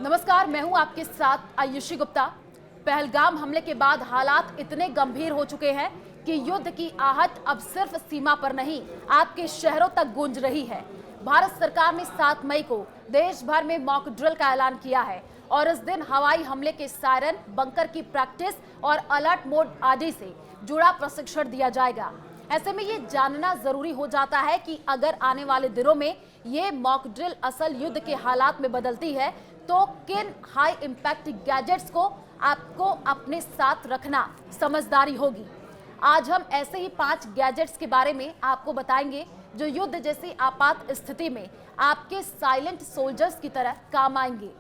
नमस्कार, मैं हूं आपके साथ आयुषी गुप्ता। पहलगाम हमले के बाद हालात इतने गंभीर हो चुके हैं कि युद्ध की आहट अब सिर्फ सीमा पर नहीं, आपके शहरों तक गूंज रही है। भारत सरकार ने 7 मई को देश भर में मॉक ड्रिल का ऐलान किया है और इस दिन हवाई हमले के सायरन, बंकर की प्रैक्टिस और अलर्ट मोड आदि से जुड़ा प्रशिक्षण दिया जाएगा। ऐसे में ये जानना जरूरी हो जाता है कि अगर आने वाले दिनों में ये मॉक ड्रिल असल युद्ध के हालात में बदलती है तो किन हाई इंपैक्ट गैजेट्स को आपको अपने साथ रखना समझदारी होगी। आज हम ऐसे ही 5 गैजेट्स के बारे में आपको बताएंगे जो युद्ध जैसी आपात स्थिति में आपके साइलेंट सोल्जर्स की तरह काम आएंगे।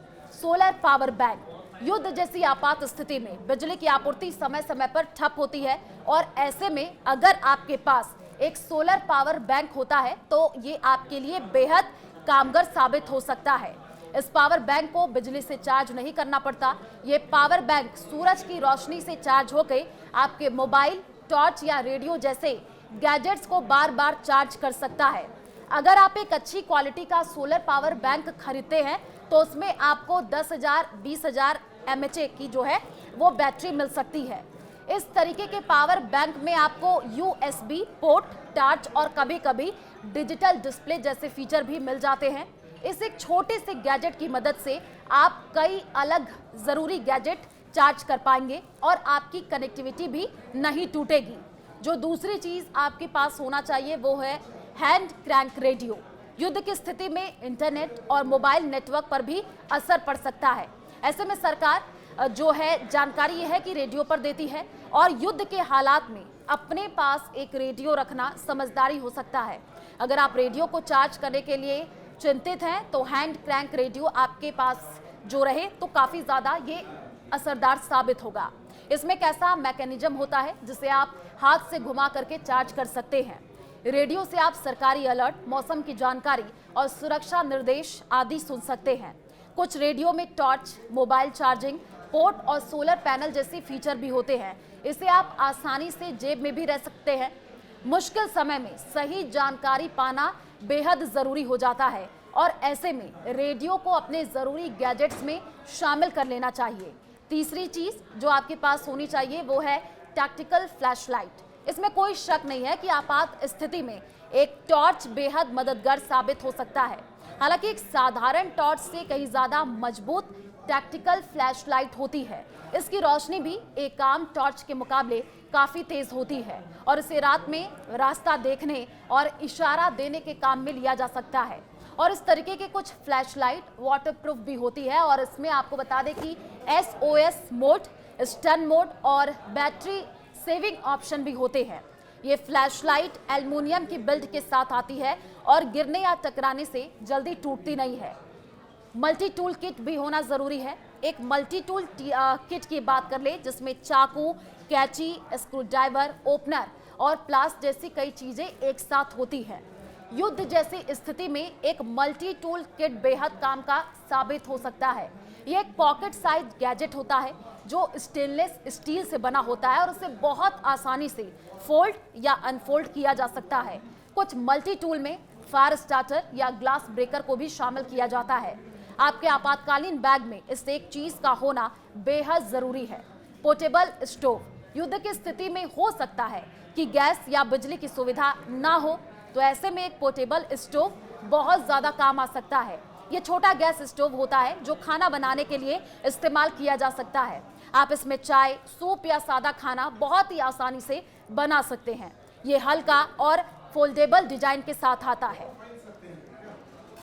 Solar power bank. युद्ध जैसी आपात स्थिति में बिजली की आपूर्ति समय समय पर ठप होती है और ऐसे में अगर आपके पास एक सोलर पावर बैंक होता है तो ये आपके लिए बेहद कारगर साबित हो सकता है। इस पावर बैंक को बिजली से चार्ज नहीं करना पड़ता। ये पावर बैंक सूरज की रोशनी से चार्ज होकर आपके मोबाइल, टॉर्च या रेडियो जैसे गैजेट्स को बार बार चार्ज कर सकता है। अगर आप एक अच्छी क्वालिटी का सोलर पावर बैंक खरीदते हैं तो उसमें आपको 10,000 20,000 mAh की जो है वो बैटरी मिल सकती है। इस तरीके के पावर बैंक में आपको USB पोर्ट, टॉर्च और कभी-कभी डिजिटल डिस्प्ले जैसे फीचर भी मिल जाते हैं। इस एक छोटे से गैजेट की मदद से आप कई अलग जरूरी गैजेट चार्ज कर पाएंगे और आपकी कनेक्टिविटी भी नहीं टूटेगी। जो दूसरी चीज आपके पास होना चाहिए वो है हैंड क्रैंक रेडियो। युद्ध की स्थिति में इंटरनेट और मोबाइल नेटवर्क पर भी असर पड़ सकता है। ऐसे में सरकार जो है जानकारी यह है कि रेडियो पर देती है और युद्ध के हालात में अपने पास एक रेडियो रखना समझदारी हो सकता है। अगर आप रेडियो को चार्ज करने के लिए चिंतित हैं तो हैंड क्रैंक रेडियो आपके पास जो रहे तो काफी ज्यादा ये असरदार साबित होगा। इसमें एक ऐसा मैकेनिज्म होता है जिसे आप हाथ से घुमा करके चार्ज कर सकते हैं। रेडियो से आप सरकारी अलर्ट, मौसम की जानकारी और सुरक्षा निर्देश आदि सुन सकते हैं। कुछ रेडियो में टॉर्च, मोबाइल चार्जिंग पोर्ट और सोलर पैनल जैसे फीचर भी होते हैं। इसे आप आसानी से जेब में भी रख सकते हैं। मुश्किल समय में सही जानकारी पाना बेहद जरूरी हो जाता है और ऐसे में रेडियो को अपने जरूरी गैजेट्स में शामिल कर लेना चाहिए। तीसरी चीज जो आपके पास होनी चाहिए वो है टैक्टिकल फ्लैशलाइट। इसमें कोई शक नहीं है कि आपात स्थिति में एक टॉर्च बेहद मददगार साबित हो सकता है। हालांकि एक साधारण टॉर्च से कहीं ज्यादा मजबूत टैक्टिकल फ्लैशलाइट होती है। इसकी रोशनी भी एक आम टॉर्च के मुकाबले काफी तेज होती है और इसे रात में रास्ता देखने और इशारा देने के काम में लिया जा सकता है। और इस तरीके के कुछ फ्लैशलाइट वाटरप्रूफ भी होती है और इसमें आपको बता दें कि SOS मोड, स्टन मोड और बैटरी सेविंग ऑप्शन भी होते हैं। ये फ्लैशलाइट एल्युमिनियम की बिल्ड के साथ आती है और गिरने या टकराने से जल्दी टूटती नहीं है। मल्टी टूल किट भी होना जरूरी है। एक मल्टी टूल किट की बात कर ले जिसमें चाकू, कैंची, स्क्रू ड्राइवर, ओपनर और प्लास जैसी कई चीजें एक साथ होती हैं। युद्ध जैसी स्थिति में एक मल्टी टूल किट बेहद काम का साबित हो सकता है। ये एक पॉकेट साइज गैजेट होता है जो स्टेनलेस स्टील से बना होता है और उसे बहुत आसानी से फोल्ड या अनफोल्ड किया जा सकता है। कुछ मल्टी टूल में फायर स्टार्टर या ग्लास ब्रेकर को भी शामिल किया जाता है। आपके आपातकालीन बैग में इस एक चीज का होना बेहद जरूरी है। Portable stove. युद्ध की स्थिति में हो सकता है कि गैस या बिजली की सुविधा ना हो तो ऐसे में एक पोर्टेबल स्टोव बहुत ज्यादा काम आ सकता है। ये छोटा गैस स्टोव होता है जो खाना बनाने के लिए इस्तेमाल किया जा सकता है। आप इसमें चाय, सूप या सादा खाना बहुत ही आसानी से बना सकते हैं। ये हल्का और फोल्डेबल डिजाइन के साथ आता है।